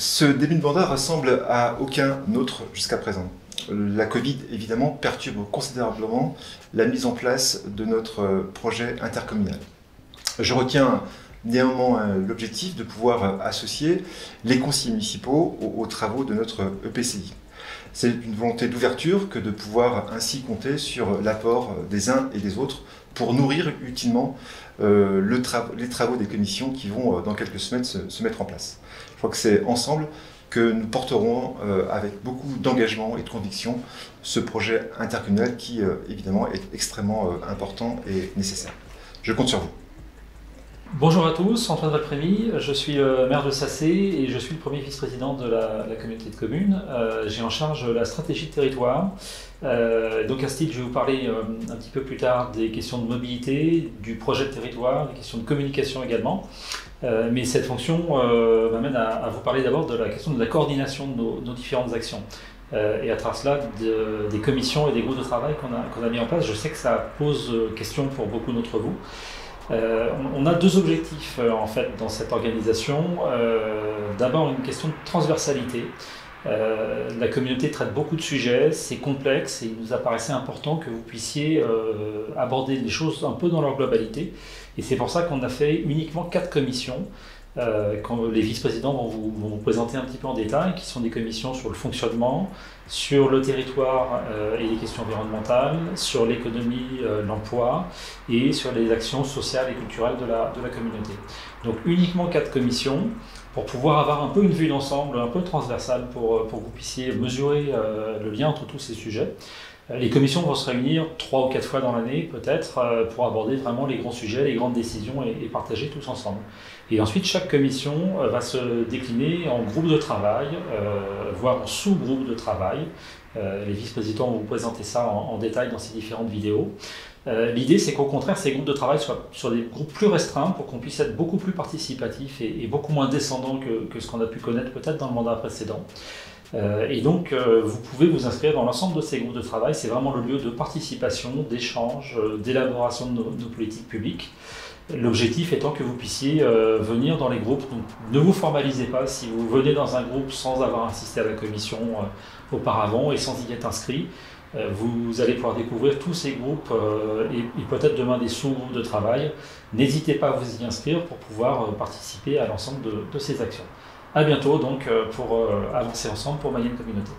Ce début de mandat ressemble à aucun autre jusqu'à présent. La Covid, évidemment, perturbe considérablement la mise en place de notre projet intercommunal. Je retiens néanmoins l'objectif de pouvoir associer les conseillers municipaux aux travaux de notre EPCI. C'est une volonté d'ouverture que de pouvoir ainsi compter sur l'apport des uns et des autres pour nourrir utilement les travaux des commissions qui vont dans quelques semaines se mettre en place. Je crois que c'est ensemble que nous porterons avec beaucoup d'engagement et de conviction ce projet intercommunal qui évidemment est extrêmement important et nécessaire. Je compte sur vous. Bonjour à tous, Antoine Valprémy, je suis le maire de Sacé et je suis le premier vice-président de la communauté de communes. J'ai en charge la stratégie de territoire. Donc à ce titre, je vais vous parler un petit peu plus tard des questions de mobilité, du projet de territoire, des questions de communication également. Mais cette fonction m'amène à vous parler d'abord de la question de la coordination de nos différentes actions. Et à travers cela, des commissions et des groupes de travail qu'on a mis en place. Je sais que ça pose question pour beaucoup d'entre vous. On a deux objectifs en fait dans cette organisation. D'abord une question de transversalité. La communauté traite beaucoup de sujets, c'est complexe et il nous apparaissait important que vous puissiez aborder les choses un peu dans leur globalité. Et c'est pour ça qu'on a fait uniquement 4 commissions. Quand les vice-présidents vont vous présenter un petit peu en détail, qui sont des commissions sur le fonctionnement, sur le territoire et les questions environnementales, sur l'économie, l'emploi et sur les actions sociales et culturelles de la communauté. Donc uniquement 4 commissions pour pouvoir avoir un peu une vue d'ensemble, un peu transversale pour que vous puissiez mesurer le lien entre tous ces sujets. Les commissions vont se réunir 3 ou 4 fois dans l'année, peut-être, pour aborder vraiment les grands sujets, les grandes décisions et partager tous ensemble. Et ensuite, chaque commission va se décliner en groupe de travail, voire en sous-groupe de travail. Les vice-présidents vont vous présenter ça en détail dans ces différentes vidéos. L'idée, c'est qu'au contraire, ces groupes de travail soient sur des groupes plus restreints pour qu'on puisse être beaucoup plus participatif et beaucoup moins descendant que ce qu'on a pu connaître peut-être dans le mandat précédent. Et donc, vous pouvez vous inscrire dans l'ensemble de ces groupes de travail. C'est vraiment le lieu de participation, d'échange, d'élaboration de nos politiques publiques. L'objectif étant que vous puissiez venir dans les groupes. Donc, ne vous formalisez pas si vous venez dans un groupe sans avoir assisté à la commission auparavant et sans y être inscrit. Vous allez pouvoir découvrir tous ces groupes et peut-être demain des sous-groupes de travail. N'hésitez pas à vous y inscrire pour pouvoir participer à l'ensemble de ces actions. À bientôt donc pour avancer ensemble pour Mayenne Communauté.